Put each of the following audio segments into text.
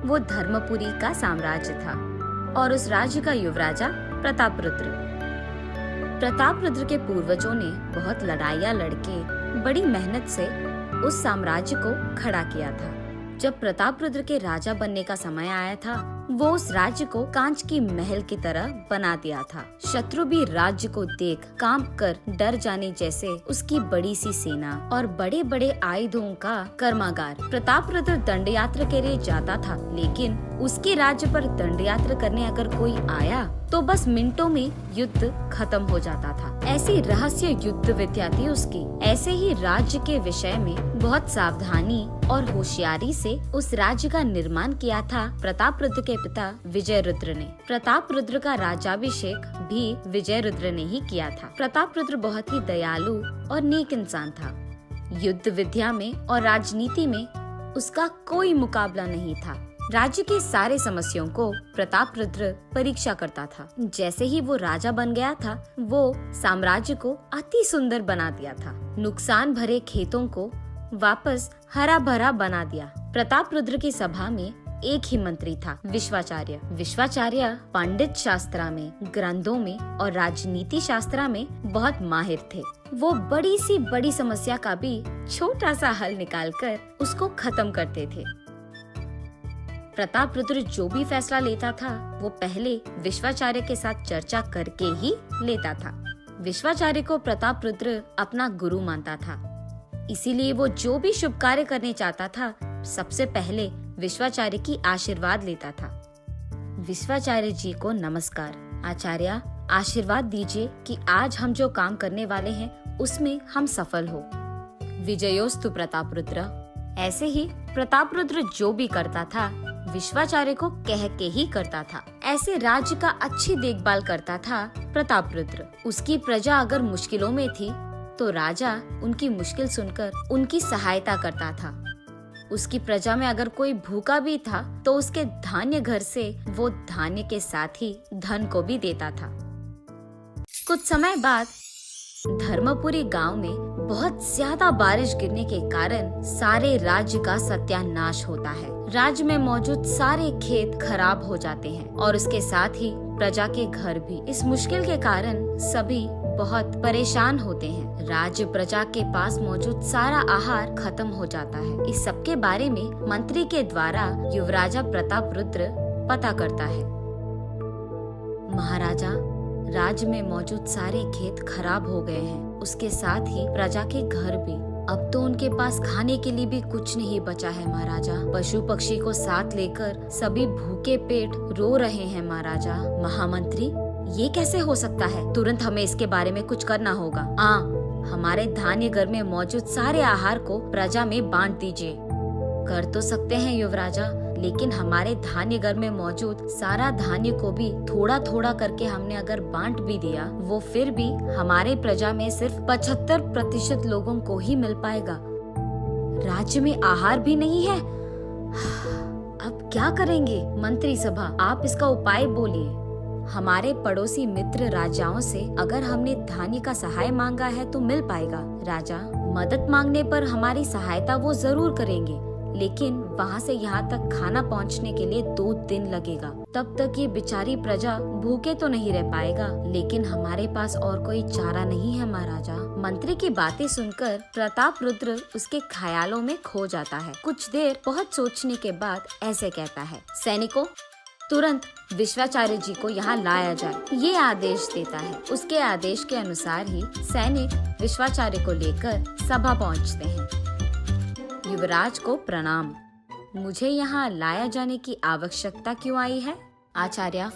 वो धर्मपुरी का साम्राज्य था और उस राज्य का युवराजा प्रतापरुद्र। प्रतापरुद्र के पूर्वजों ने बहुत लड़ाइयाँ लड़के बड़ी मेहनत से उस साम्राज्य को खड़ा किया था। जब प्रतापरुद्र के राजा बनने का समय आया था, वो उस राज्य को कांच की महल की तरह बना दिया था। शत्रु भी राज्य को देख कांप कर डर जाने जैसे उसकी बड़ी सी सेना और बड़े बड़े आयुधों का कर्मागार। प्रतापरुद्र दंड यात्रा के लिए जाता था, लेकिन उसके राज्य पर दंड यात्रा करने अगर कोई आया तो बस मिनटों में युद्ध खत्म हो जाता था। ऐसी रहस्य युद्ध विद्या थी उसकी। ऐसे ही राज्य के विषय में बहुत सावधानी और होशियारी से उस राज्य का निर्माण किया था प्रतापरुद्र के पिता विजयरुद्र ने। प्रतापरुद्र का राज्याभिषेक भी विजयरुद्र ने ही किया था। प्रतापरुद्र बहुत ही दयालु और नेक इंसान था। युद्ध विद्या में और राजनीति में उसका कोई मुकाबला नहीं था। राज्य के सारे समस्याओं को प्रतापरुद्र परीक्षा करता था। जैसे ही वो राजा बन गया था, वो साम्राज्य को अति सुंदर बना दिया था। नुकसान भरे खेतों को वापस हरा भरा बना दिया। प्रतापरुद्र की सभा में एक ही मंत्री था, विश्वाचार्य। विश्वाचार्य पंडित शास्त्र में, ग्रंथों में और राजनीति शास्त्र में बहुत माहिर थे। वो बड़ी सी बड़ी समस्या का भी छोटा सा हल निकालकर उसको खत्म करते थे। प्रतापरुद्र जो भी फैसला लेता था, वो पहले विश्वाचार्य के साथ चर्चा करके ही लेता था। विश्वाचार्य को प्रतापरुद्र अपना गुरु मानता था, इसीलिए वो जो भी शुभ कार्य करने चाहता था, सबसे पहले विश्वाचार्य की आशीर्वाद लेता था। विश्वाचार्य जी को नमस्कार। आचार्य, आशीर्वाद दीजिए कि आज हम जो काम करने वाले हैं उसमें हम सफल हो। विजयोस्तु प्रतापरुद्र। ऐसे ही प्रतापरुद्र जो भी करता था, विश्वाचार्य को कह के ही करता था। ऐसे राज्य का अच्छी देखभाल करता था प्रतापरुद्र। उसकी प्रजा अगर मुश्किलों में थी तो राजा उनकी मुश्किल सुनकर उनकी सहायता करता था। उसकी प्रजा में अगर कोई भूखा भी था तो उसके धान्य घर से वो धान्य के साथ ही धन को भी देता था। कुछ समय बाद धर्मपुरी गांव में बहुत ज्यादा बारिश गिरने के कारण सारे राज्य का सत्यानाश होता है। राज्य में मौजूद सारे खेत खराब हो जाते हैं और उसके साथ ही प्रजा के घर भी। इस मुश्किल के कारण सभी बहुत परेशान होते हैं। राज्य प्रजा के पास मौजूद सारा आहार खत्म हो जाता है। इस सब के बारे में मंत्री के द्वारा युवराजा प्रतापरुद्र पता करता है। महाराजा, राज्य में मौजूद सारे खेत खराब हो गए हैं, उसके साथ ही प्रजा के घर भी। अब तो उनके पास खाने के लिए भी कुछ नहीं बचा है महाराजा। पशु पक्षी को साथ लेकर सभी भूखे पेट रो रहे हैं महाराजा। महामंत्री, ये कैसे हो सकता है? तुरंत हमें इसके बारे में कुछ करना होगा। हमारे धान्य घर में मौजूद सारे आहार को प्रजा में बांट दीजिए। कर तो सकते हैं युवराजा, लेकिन हमारे धान्य घर में मौजूद सारा धान्य को भी थोड़ा थोड़ा करके हमने अगर बांट भी दिया, वो फिर भी हमारे प्रजा में सिर्फ 75% लोगों को ही मिल पाएगा। राज्य में आहार भी नहीं है। अब क्या करेंगे? मंत्री सभा, आप इसका उपाय बोलिए। हमारे पड़ोसी मित्र राजाओं से अगर हमने धान्य का सहाय मांगा है तो मिल पाएगा। राजा, मदद मांगने पर हमारी सहायता वो जरूर करेंगे, लेकिन वहाँ से यहाँ तक खाना पहुँचने के लिए 2 दिन लगेगा। तब तक ये बेचारी प्रजा भूखे तो नहीं रह पाएगा, लेकिन हमारे पास और कोई चारा नहीं है महाराजा। मंत्री की बातें सुनकर प्रतापरुद्र उसके ख्यालों में खो जाता है। कुछ देर बहुत सोचने के बाद ऐसे कहता है, सैनिकों, तुरंत विश्वाचार्य जी को यहाँ लाया जाए। ये आदेश देता है। उसके आदेश के अनुसार ही सैनिक विश्वाचार्य को लेकर सभा पहुँचते हैं। युवराज को प्रणाम। मुझे यहाँ लाया जाने की आवश्यकता क्यों आई है? आचार्य,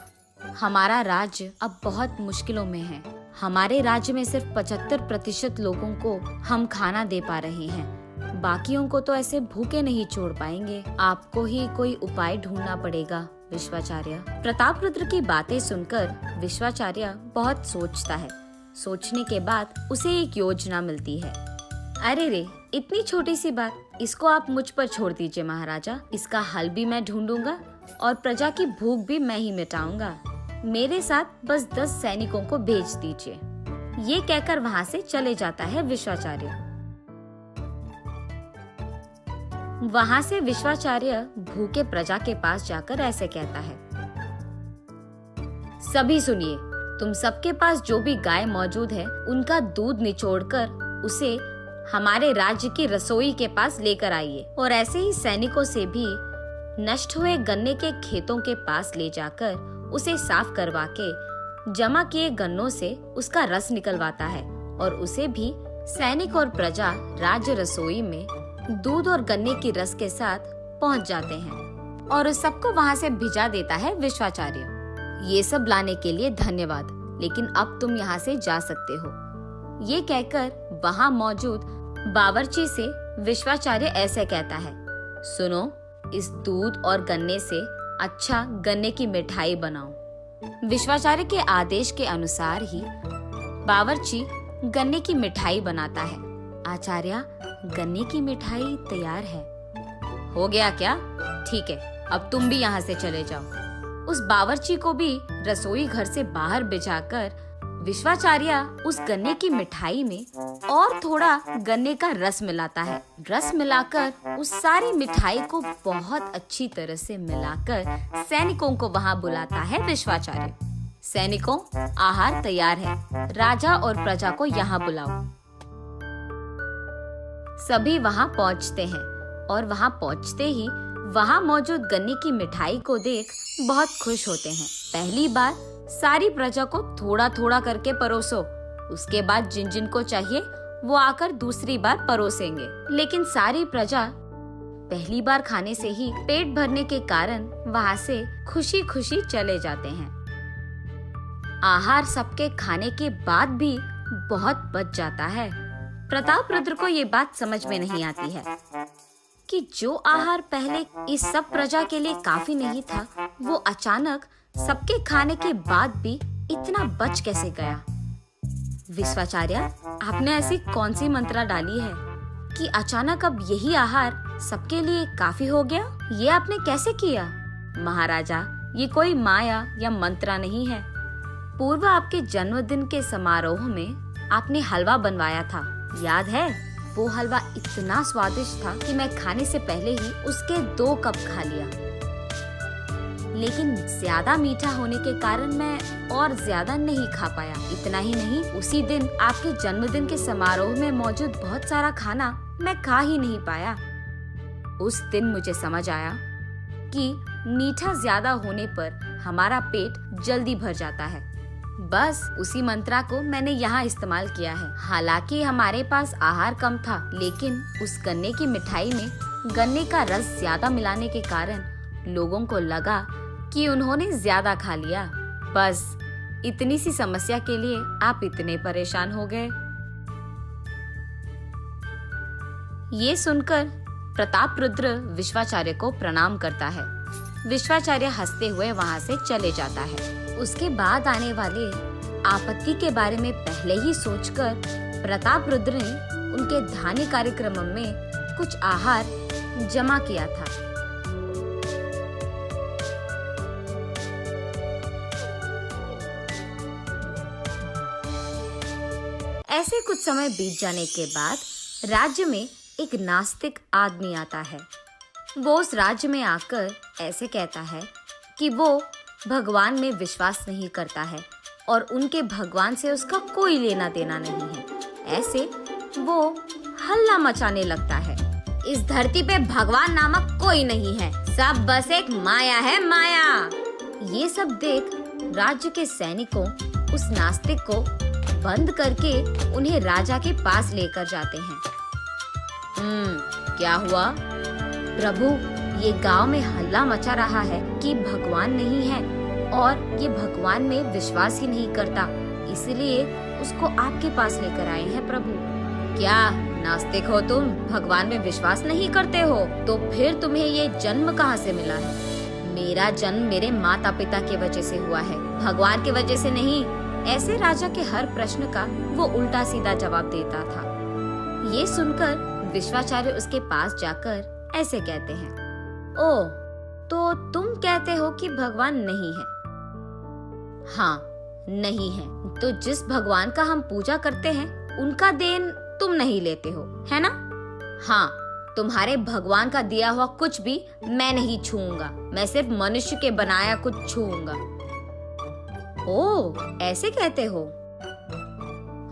हमारा राज्य अब बहुत मुश्किलों में है। हमारे राज्य में सिर्फ 75% लोगों को हम खाना दे पा रहे हैं। बाकियों को तो ऐसे भूखे नहीं छोड़ पाएंगे। आपको ही कोई उपाय ढूंढना पड़ेगा विश्वाचार्य। प्रतापरुद्र की बातें सुनकर विश्वाचार्य बहुत सोचता है। सोचने के बाद उसे एक योजना मिलती है। अरे रे, इतनी छोटी सी बात, इसको आप मुझ पर छोड़ दीजिए महाराजा। इसका हल भी मैं ढूंढूंगा और प्रजा की भूख भी मैं ही मिटाऊंगा। मेरे साथ बस 10 सैनिकों को भेज दीजिए। ये कहकर वहाँ से चले जाता है विश्वाचार्य। वहाँ से विश्वाचार्य भूखे प्रजा के पास जाकर ऐसे कहता है, सभी सुनिए, तुम सबके पास जो भी गाय मौजूद है उनका दूध निचोड़कर उसे हमारे राज्य की रसोई के पास लेकर आइए, और ऐसे ही सैनिकों से भी नष्ट हुए गन्ने के खेतों के पास ले जाकर उसे साफ करवा के जमा किए गन्नों से उसका रस निकलवाता है, और उसे भी सैनिक और प्रजा राज्य रसोई में दूध और गन्ने की रस के साथ पहुंच जाते हैं, और उस सबको वहां से भिजा देता है विश्वाचार्य। ये सब लाने के लिए धन्यवाद, लेकिन अब तुम यहाँ से जा सकते हो। ये कहकर वहाँ मौजूद बावर्ची से विश्वाचार्य ऐसे कहता है, सुनो, इस दूध और गन्ने से अच्छा गन्ने की मिठाई बनाओ। विश्वाचार्य के आदेश के अनुसार ही बावर्ची गन्ने की मिठाई बनाता है। आचार्य, गन्ने की मिठाई तैयार है। हो गया क्या? ठीक है, अब तुम भी यहाँ से चले जाओ। उस बावर्ची को भी रसोई घर से बाहर बिठाकर विश्वाचार्य उस गन्ने की मिठाई में और थोड़ा गन्ने का रस मिलाता है। रस मिलाकर उस सारी मिठाई को बहुत अच्छी तरह से मिलाकर सैनिकों को वहाँ बुलाता है विश्वाचार्य। सैनिकों, आहार तैयार है, राजा और प्रजा को यहाँ बुलाओ। सभी वहाँ पहुँचते हैं, और वहाँ पहुँचते ही वहाँ मौजूद गन्ने की मिठाई को देख बहुत खुश होते हैं। पहली बार सारी प्रजा को थोड़ा थोड़ा करके परोसो, उसके बाद जिन जिन को चाहिए वो आकर दूसरी बार परोसेंगे। लेकिन सारी प्रजा पहली बार खाने से ही पेट भरने के कारण वहाँ से खुशी खुशी चले जाते हैं। आहार सबके खाने के बाद भी बहुत बच जाता है। प्रतापरुद्र को ये बात समझ में नहीं आती है कि जो आहार पहले इस सब प्रजा के लिए काफी नहीं था, वो अचानक सबके खाने के बाद भी इतना बच कैसे गया। विश्वाचार्य, आपने ऐसी कौन सी मंत्रा डाली है कि अचानक अब यही आहार सबके लिए काफी हो गया? ये आपने कैसे किया? महाराजा, ये कोई माया या मंत्रा नहीं है। पूर्व आपके जन्मदिन के समारोह में आपने हलवा बनवाया था, याद है? वो हलवा इतना स्वादिष्ट था कि मैं खाने से पहले ही उसके 2 कप खा लिया, लेकिन ज्यादा मीठा होने के कारण मैं और ज्यादा नहीं खा पाया। इतना ही नहीं, उसी दिन आपके जन्मदिन के समारोह में मौजूद बहुत सारा खाना मैं खा ही नहीं पाया। उस दिन मुझे समझ आया कि मीठा ज्यादा होने पर हमारा पेट जल्दी भर जाता है। बस उसी मंत्रा को मैंने यहाँ इस्तेमाल किया है। हालांकि हमारे पास आहार कम था, लेकिन उस गन्ने की मिठाई में गन्ने का रस ज्यादा मिलाने के कारण लोगों को लगा कि उन्होंने ज्यादा खा लिया। बस इतनी सी समस्या के लिए आप इतने परेशान हो गए। ये सुनकर प्रतापरुद्र विश्वाचार्य को प्रणाम करता है। विश्वाचार्य हंसते हुए वहाँ से चले जाता है। उसके बाद आने वाले आपत्ति के बारे में पहले ही सोचकर प्रतापरुद्र ने उनके धान्य कार्यक्रम में कुछ आहार जमा किया था। ऐसे कुछ समय बीत जाने के बाद राज्य में एक नास्तिक आदमी आता है। वो उस राज्य में आकर ऐसे कहता है कि वो भगवान में विश्वास नहीं करता है और उनके भगवान से उसका कोई लेना देना नहीं है। ऐसे वो हल्ला मचाने लगता है, इस धरती पे भगवान नामक कोई नहीं है, सब बस एक माया है, माया। ये सब देख राज्य के सैनिकों उस नास्तिक को बंद करके उन्हें राजा के पास लेकर जाते हैं। क्या हुआ? प्रभु, ये गांव में हल्ला मचा रहा है कि भगवान नहीं है और ये भगवान में विश्वास ही नहीं करता, इसलिए उसको आपके पास लेकर आए हैं प्रभु। क्या नास्तिक हो तुम? भगवान में विश्वास नहीं करते हो? तो फिर तुम्हें ये जन्म कहाँ से मिला है? मेरा जन्म मेरे माता पिता की वजह से हुआ है, भगवान की वजह से नहीं। ऐसे राजा के हर प्रश्न का वो उल्टा सीधा जवाब देता था। ये सुनकर विश्वाचार्य उसके पास जाकर ऐसे कहते हैं, ओ, तो तुम कहते हो कि भगवान नहीं है? हाँ, नहीं है। तो जिस भगवान का हम पूजा करते हैं उनका देन तुम नहीं लेते हो, है ना? हाँ, तुम्हारे भगवान का दिया हुआ कुछ भी मैं नहीं छूऊंगा। मैं सिर्फ मनुष्य के बनाया कुछ छूऊंगा। ओह, ऐसे कहते हो?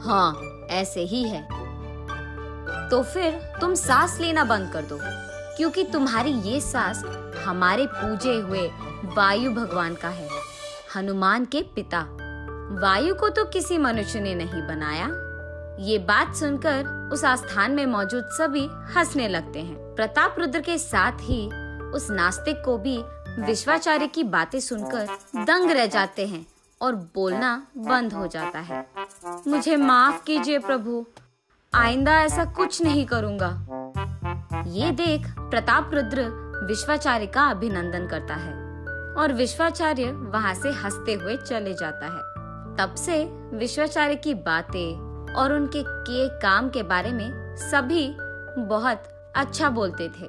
हाँ, ऐसे ही है। तो फिर तुम सांस लेना बंद कर दो, क्योंकि तुम्हारी ये सांस हमारे पूजे हुए वायु भगवान का है, हनुमान के पिता। वायु को तो किसी मनुष्य ने नहीं बनाया। ये बात सुनकर उस आस्थान में मौजूद सभी हंसने लगते हैं। प्रताप रुद्र के साथ ही उस नास्तिक को भी विश्वाचार्य की बातें सुनकर दंग रह जाते हैं और बोलना बंद हो जाता है। मुझे माफ कीजिए प्रभु, आइंदा ऐसा कुछ नहीं करूंगा। ये देख प्रताप रुद्र विश्वाचार्य का अभिनंदन करता है और विश्वाचार्य वहां से हंसते हुए चले जाता है। तब से विश्वाचार्य की बातें और उनके किए काम के बारे में सभी बहुत अच्छा बोलते थे।